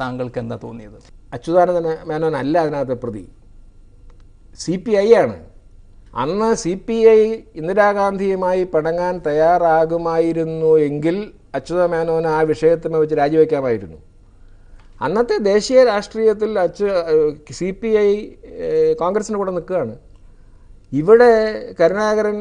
താങ്കൾക്ക് എന്താ തോന്നിയത്? അച്യുതാനന്ദൻ മേനോൻ അല്ല അതിനകത്ത് പ്രതി, CPI ആണ്. അന്ന് CPI ഇന്ദിരാഗാന്ധിയുമായി പിണങ്ങാൻ തയ്യാറാകുമായിരുന്നു എങ്കിൽ അച്യുത മേനോന് ആ വിഷയത്തിനെ വെച്ച് രാജിവെക്കാമായിരുന്നു. അന്നത്തെ ദേശീയ രാഷ്ട്രീയത്തിൽ CPI കോൺഗ്രസിന് കൂടെ നിൽക്കുകയാണ്. ഇവിടെ കരുണാകരൻ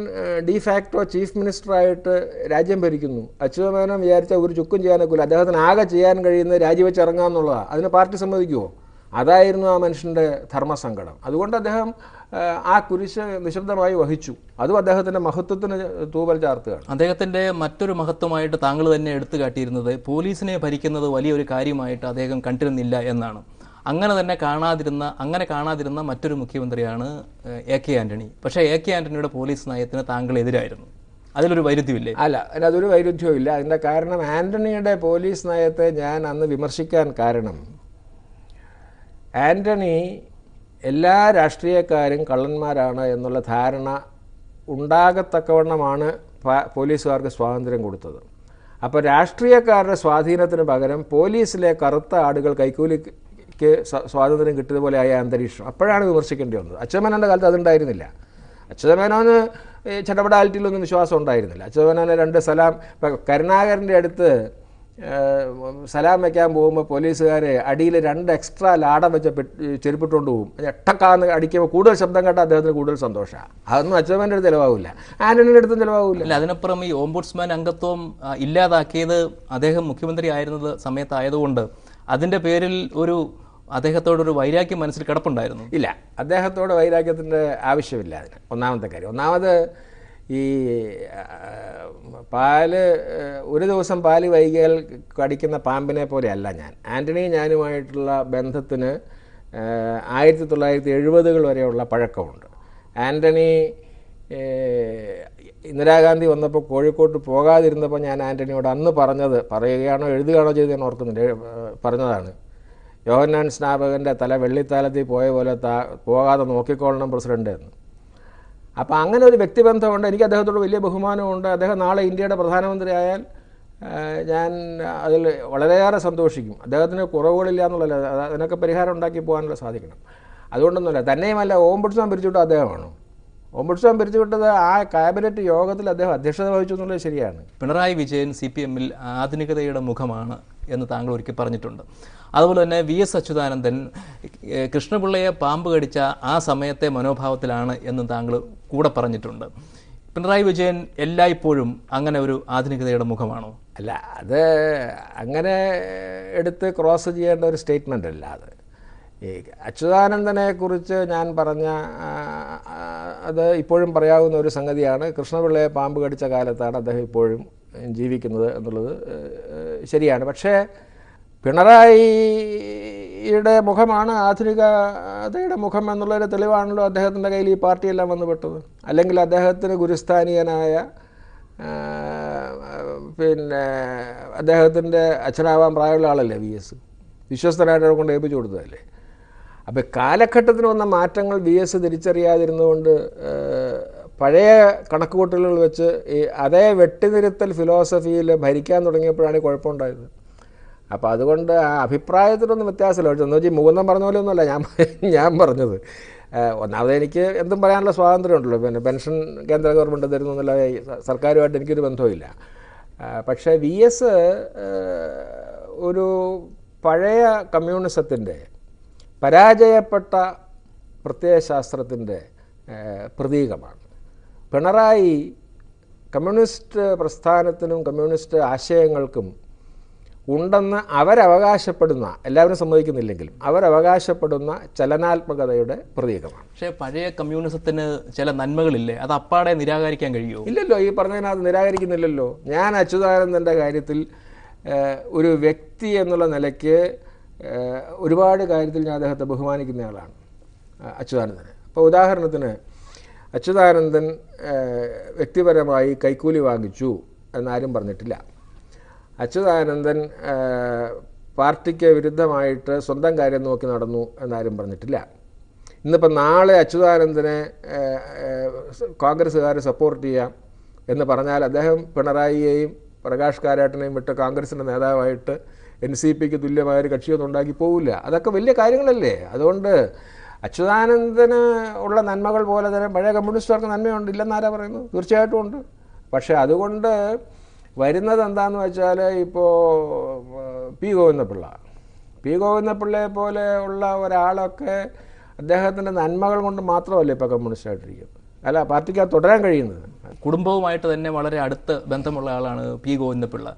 ഡിഫാക്ടോ ചീഫ് മിനിസ്റ്ററായിട്ട് രാജ്യം ഭരിക്കുന്നു. അച്യുത മേനോൻ വിചാരിച്ചാൽ ഒരു ചുക്കും ചെയ്യാനൊക്കില്ല. അദ്ദേഹത്തിന് ആകെ ചെയ്യാൻ കഴിയുന്നത് രാജിവെച്ച് ഇറങ്ങാമെന്നുള്ളതാണ്. അതിന് പാർട്ടി സമ്മതിക്കുമോ? അതായിരുന്നു ആ മനുഷ്യൻ്റെ ധർമ്മസങ്കടം. അതുകൊണ്ട് അദ്ദേഹം ആ കുരിശ് നിശബ്ദമായി വഹിച്ചു. അതും അദ്ദേഹത്തിൻ്റെ മഹത്വത്തിന് തൂവൽ ചാർത്തുകയാണ്. അദ്ദേഹത്തിൻ്റെ മറ്റൊരു മഹത്വമായിട്ട് താങ്കൾ തന്നെ എടുത്തു കാട്ടിയിരുന്നത് പോലീസിനെ ഭരിക്കുന്നത് വലിയൊരു കാര്യമായിട്ട് അദ്ദേഹം കണ്ടിരുന്നില്ല എന്നാണ്. അങ്ങനെ കാണാതിരുന്ന മറ്റൊരു മുഖ്യമന്ത്രിയാണ് AK ആന്റണി. പക്ഷേ AK ആന്റണിയുടെ പോലീസ് നയത്തിന് താങ്കൾ എതിരായിരുന്നു. അതിലൊരു വൈരുദ്ധ്യമില്ലേ? അല്ല, അതിനതൊരു വൈരുദ്ധ്യവും ഇല്ല. അതിൻ്റെ കാരണം ആന്റണിയുടെ പോലീസ് നയത്തെ ഞാൻ അന്ന് വിമർശിക്കാൻ കാരണം, ആന്റണി എല്ലാ രാഷ്ട്രീയക്കാരും കള്ളന്മാരാണ് എന്നുള്ള ധാരണ ഉണ്ടാകത്തക്കവണ്ണമാണ് പോലീസുകാർക്ക് സ്വാതന്ത്ര്യം കൊടുത്തത്. അപ്പോൾ രാഷ്ട്രീയക്കാരുടെ സ്വാധീനത്തിന് പകരം പോലീസിലെ കറുത്ത ആടുകൾ കൈക്കൂലിക്ക് സ്വാതന്ത്ര്യം കിട്ടിയതുപോലെ ആയ അന്തരീക്ഷം അപ്പോഴാണ് വിമർശിക്കേണ്ടി വന്നത്. അച്യുതമേനോൻ്റെ കാലത്ത് അതുണ്ടായിരുന്നില്ല. അച്യുതമേനോന് ചടപടാലിറ്റിയിലൊന്നും വിശ്വാസം ഉണ്ടായിരുന്നില്ല. അച്യുതമേനോന് 2 സലാം, ഇപ്പം കരുണാകരൻ്റെ അടുത്ത് സലാം വയ്ക്കാൻ പോകുമ്പോൾ പോലീസുകാർ അടിയിൽ 2 എക്സ്ട്രാ ലാടം വെച്ച ചെരുപ്പിട്ടുകൊണ്ട് പോകും. എട്ടക്കാന്ന് അടിക്കുമ്പോൾ കൂടുതൽ ശബ്ദം കേട്ടാൽ അദ്ദേഹത്തിന് കൂടുതൽ സന്തോഷമാണ്. അതൊന്നും അച്യുതമേൻ്റെ അടുത്ത് ചിലവാകില്ല, ആന്റണിയുടെ അടുത്തും ചിലവാകില്ല. അല്ല, അതിനപ്പുറം ഈ ഓംബുഡ്സ്മാൻ അംഗത്വം ഇല്ലാതാക്കിയത് അദ്ദേഹം മുഖ്യമന്ത്രി ആയിരുന്നത് സമയത്തായതുകൊണ്ട് അതിൻ്റെ പേരിൽ അദ്ദേഹത്തോടൊരു വൈരാഗ്യം മനസ്സിൽ കിടപ്പുണ്ടായിരുന്നു? ഇല്ല, അദ്ദേഹത്തോട് വൈരാഗ്യത്തിൻ്റെ ആവശ്യമില്ല. അതിന് ഒന്നാമത്തെ കാര്യം. ഒന്നാമത് ഈ ഒരു ദിവസം പാല് വൈകിയാൽ കടിക്കുന്ന പാമ്പിനെ പോലെയല്ല ഞാൻ. ആന്റണിയും ഞാനുമായിട്ടുള്ള ബന്ധത്തിന് 1970-കൾ വരെയുള്ള പഴക്കമുണ്ട്. ആന്റണി ഇന്ദിരാഗാന്ധി വന്നപ്പോൾ കോഴിക്കോട്ട് പോകാതിരുന്നപ്പോൾ ഞാൻ ആന്റണിയോട് അന്ന് പറയുകയാണോ എഴുതുകയാണോ ചെയ്ത് ഞാൻ ഓർക്കുന്നില്ല, പറഞ്ഞതാണ്, യോഹന്നാൻ സ്നാപകൻ്റെ തല വെള്ളിത്താലത്തിൽ പോയ പോലെ പോകാതെ നോക്കിക്കൊള്ളണം പ്രസിഡന്റ് എന്ന്. അപ്പോൾ അങ്ങനെ ഒരു വ്യക്തിബന്ധമുണ്ട്. എനിക്ക് അദ്ദേഹത്തോട് വലിയ ബഹുമാനമുണ്ട്. അദ്ദേഹം നാളെ ഇന്ത്യയുടെ പ്രധാനമന്ത്രി ആയാൽ ഞാൻ അതിൽ വളരെയേറെ സന്തോഷിക്കും. അദ്ദേഹത്തിന് കുറവുകളില്ല എന്നുള്ളതല്ല, അതിനൊക്കെ പരിഹാരം ഉണ്ടാക്കി പോകാനുള്ള സാധിക്കണം. അതുകൊണ്ടൊന്നുമില്ല. തന്നെയുമല്ല, ഓംബുഡ്സ്മാൻ പിരിച്ചുവിട്ട അദ്ദേഹമാണ്. ഓംബുഡ്സ്മാൻ പിരിച്ചുവിട്ടത് ആ ക്യാബിനറ്റ് യോഗത്തിൽ അദ്ദേഹം അധ്യക്ഷത വഹിച്ചു എന്നുള്ളത് ശരിയാണ്. പിണറായി വിജയൻ CPMൽ ആധുനികതയുടെ മുഖമാണ് എന്ന് താങ്കൾ ഒരിക്കൽ പറഞ്ഞിട്ടുണ്ട്. അതുപോലെ തന്നെ VS അച്യുതാനന്ദൻ കൃഷ്ണപിള്ളയെ പാമ്പ് കടിച്ച ആ സമയത്തെ മനോഭാവത്തിലാണ് എന്ന് താങ്കൾ കൂടെ പറഞ്ഞിട്ടുണ്ട്. പിണറായി വിജയൻ എല്ലായ്പ്പോഴും അങ്ങനെ ഒരു ആധുനികതയുടെ മുഖമാണോ? അല്ല, അത് അങ്ങനെ എടുത്ത് ക്രോസ് ചെയ്യേണ്ട ഒരു സ്റ്റേറ്റ്മെൻ്റ് അല്ല അത്. ഈ അച്യുതാനന്ദനെ കുറിച്ച് ഞാൻ പറഞ്ഞ അത് ഇപ്പോഴും പറയാവുന്ന ഒരു സംഗതിയാണ്. കൃഷ്ണപിള്ളയെ പാമ്പ് കടിച്ച കാലത്താണ് അദ്ദേഹം ഇപ്പോഴും ജീവിക്കുന്നത് എന്നുള്ളത് ശരിയാണ്. പക്ഷേ പിണറായിയുടെ മുഖമാണ് ആധുനികതയുടെ മുഖം എന്നുള്ളൊരു തെളിവാണല്ലോ അദ്ദേഹത്തിൻ്റെ കയ്യിൽ ഈ പാർട്ടിയെല്ലാം വന്നുപെട്ടത്. അല്ലെങ്കിൽ അദ്ദേഹത്തിന് ഗുരുസ്ഥാനീയനായ അദ്ദേഹത്തിൻ്റെ അച്ഛനാവാൻ പ്രായമുള്ള ആളല്ലേ VS, വിശ്വസ്തനായിട്ട് കൊണ്ട് ഏൽപ്പിച്ചു കൊടുത്തതല്ലേ. അപ്പോൾ കാലഘട്ടത്തിന് വന്ന മാറ്റങ്ങൾ VS തിരിച്ചറിയാതിരുന്നുകൊണ്ട് പഴയ കണക്കുകൂട്ടലുകൾ വെച്ച് ഈ അതേ വെട്ടിനിരുത്തൽ ഫിലോസഫിയിൽ ഭരിക്കാൻ തുടങ്ങിയപ്പോഴാണ് ഈ കുഴപ്പമുണ്ടായത്. അപ്പോൾ അതുകൊണ്ട് ആ അഭിപ്രായത്തിനൊന്നും വ്യത്യാസമില്ല. എന്ന് വെച്ചാൽ മൂന്നും പറഞ്ഞ പോലെ ഒന്നുമല്ല ഞാൻ പറഞ്ഞത്. ഒന്നാമത് എനിക്ക് എന്തും പറയാനുള്ള സ്വാതന്ത്ര്യമുണ്ടല്ലോ. പെൻഷൻ കേന്ദ്ര ഗവൺമെൻറ് തരുന്നു എന്നുള്ള സർക്കാരുമായിട്ട് എനിക്കൊരു ബന്ധവുമില്ല. പക്ഷേ VS ഒരു പഴയ കമ്മ്യൂണിസത്തിൻ്റെ പരാജയപ്പെട്ട പ്രത്യയശാസ്ത്രത്തിൻ്റെ പ്രതീകമാണ്. പിണറായി കമ്മ്യൂണിസ്റ്റ് പ്രസ്ഥാനത്തിനും കമ്മ്യൂണിസ്റ്റ് ആശയങ്ങൾക്കും ഉണ്ടെന്ന് അവരവകാശപ്പെടുന്ന, എല്ലാവരും സമ്മതിക്കുന്നില്ലെങ്കിലും അവരവകാശപ്പെടുന്ന ചലനാത്മകതയുടെ പ്രതീകമാണ്. പക്ഷേ പഴയ കമ്മ്യൂണിസത്തിന് ചില നന്മകളില്ലേ, അത് അപ്പാടെ നിരാകരിക്കാൻ കഴിയുമോ? ഇല്ലല്ലോ, ഈ പറഞ്ഞതിനകത്ത് നിരാകരിക്കുന്നില്ലല്ലോ. ഞാൻ അച്യുതാനന്ദൻ്റെ കാര്യത്തിൽ ഒരു വ്യക്തി എന്നുള്ള നിലയ്ക്ക് ഒരുപാട് കാര്യത്തിൽ ഞാൻ അദ്ദേഹത്തെ ബഹുമാനിക്കുന്നയാളാണ്, അച്യുതാനന്ദനെ. അപ്പോൾ ഉദാഹരണത്തിന് അച്യുതാനന്ദൻ വ്യക്തിപരമായി കൈക്കൂലി വാങ്ങിച്ചു എന്നാരും പറഞ്ഞിട്ടില്ല. അച്യുതാനന്ദൻ പാർട്ടിക്ക് വിരുദ്ധമായിട്ട് സ്വന്തം കാര്യം നോക്കി നടന്നു എന്നാരും പറഞ്ഞിട്ടില്ല. ഇന്നിപ്പോൾ നാളെ അച്യുതാനന്ദനെ കോൺഗ്രസ്സുകാർ സപ്പോർട്ട് ചെയ്യാം എന്ന് പറഞ്ഞാൽ അദ്ദേഹം പിണറായിയെയും പ്രകാശ് കാരാട്ടിനെയും വിട്ട് കോൺഗ്രസിൻ്റെ നേതാവായിട്ട് NCPക്ക് തുല്യമായൊരു കക്ഷിയൊന്നും ഉണ്ടാക്കി പോവില്ല. അതൊക്കെ വലിയ കാര്യങ്ങളല്ലേ. അതുകൊണ്ട് അച്യുതാനന്ദന് ഉള്ള നന്മകൾ പോലെ തന്നെ പഴയ കമ്മ്യൂണിസ്റ്റുകാർക്ക് നന്മയുണ്ട്, ഇല്ലെന്നാരാ പറയുന്നത്? തീർച്ചയായിട്ടും ഉണ്ട്. പക്ഷേ അതുകൊണ്ട് വരുന്നത് എന്താണെന്ന് വെച്ചാൽ, ഇപ്പോൾ പി ഗോവിന്ദപിള്ളയെ പോലെ ഉള്ള ഒരാളൊക്കെ അദ്ദേഹത്തിൻ്റെ നന്മകൾ കൊണ്ട് മാത്രമല്ല ഇപ്പോൾ കമ്മ്യൂണിസ്റ്റായിട്ടിരിക്കുന്നത്, അല്ല പാർട്ടിക്ക് തുടരാൻ കഴിയുന്നത്. കുടുംബവുമായിട്ട് തന്നെ വളരെ അടുത്ത് ബന്ധമുള്ള ആളാണ് പി ഗോവിന്ദപിള്ള.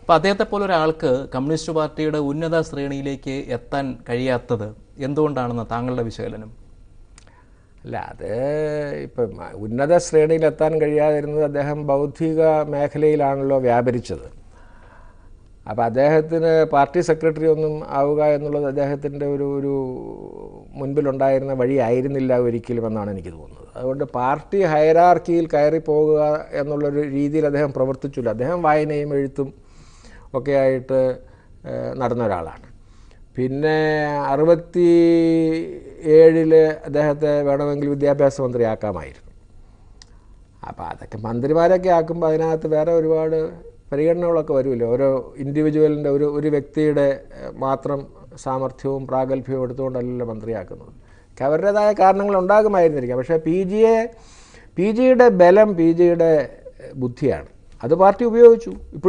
അപ്പോൾ അദ്ദേഹത്തെ പോലെ ഒരാൾക്ക് കമ്മ്യൂണിസ്റ്റ് പാർട്ടിയുടെ ഉന്നത ശ്രേണിയിലേക്ക് എത്താൻ കഴിയാത്തത് എന്തുകൊണ്ടാണെന്ന് താങ്കളുടെ വിശകലനം? അല്ല, അത് ഇപ്പം ഉന്നത ശ്രേണിയിൽ എത്താൻ കഴിയാതിരുന്നത് അദ്ദേഹം ബൗദ്ധിക മേഖലയിലാണല്ലോ വ്യാപരിച്ചത്. അപ്പോൾ അദ്ദേഹത്തിന് പാർട്ടി സെക്രട്ടറി ഒന്നും ആവുക എന്നുള്ളത് അദ്ദേഹത്തിൻ്റെ ഒരു മുൻപിലുണ്ടായിരുന്ന വഴി ആയിരുന്നില്ല ഒരിക്കലും എന്നാണ് എനിക്ക് തോന്നുന്നത്. അതുകൊണ്ട് പാർട്ടി ഹൈറാർക്കിയിൽ കയറി പോകുക എന്നുള്ളൊരു രീതിയിൽ അദ്ദേഹം പ്രവർത്തിച്ചില്ല. അദ്ദേഹം വായനയും എഴുത്തും ഒക്കെ ആയിട്ട് നടന്ന ഒരാളാണ്. പിന്നെ 67 അദ്ദേഹത്തെ വേണമെങ്കിൽ വിദ്യാഭ്യാസ മന്ത്രിയാക്കാമായിരുന്നു. അപ്പോൾ അതൊക്കെ മന്ത്രിമാരൊക്കെ ആക്കുമ്പോൾ അതിനകത്ത് വേറെ ഒരുപാട് പരിഗണനകളൊക്കെ വരുമല്ലോ. ഓരോ ഇൻഡിവിജ്വലിൻ്റെ ഒരു വ്യക്തിയുടെ മാത്രം സാമർഥ്യവും പ്രാഗൽഭ്യവും എടുത്തുകൊണ്ടല്ലല്ലോ മന്ത്രിയാക്കുന്നത്. അവരുടേതായ കാരണങ്ങൾ ഉണ്ടാകുമായിരുന്നിരിക്കാം. പക്ഷേ പി ജിയുടെ ബലം പി ജിയുടെ ബുദ്ധിയാണ്. അത് പാർട്ടി ഉപയോഗിച്ചു. ഇപ്പോഴും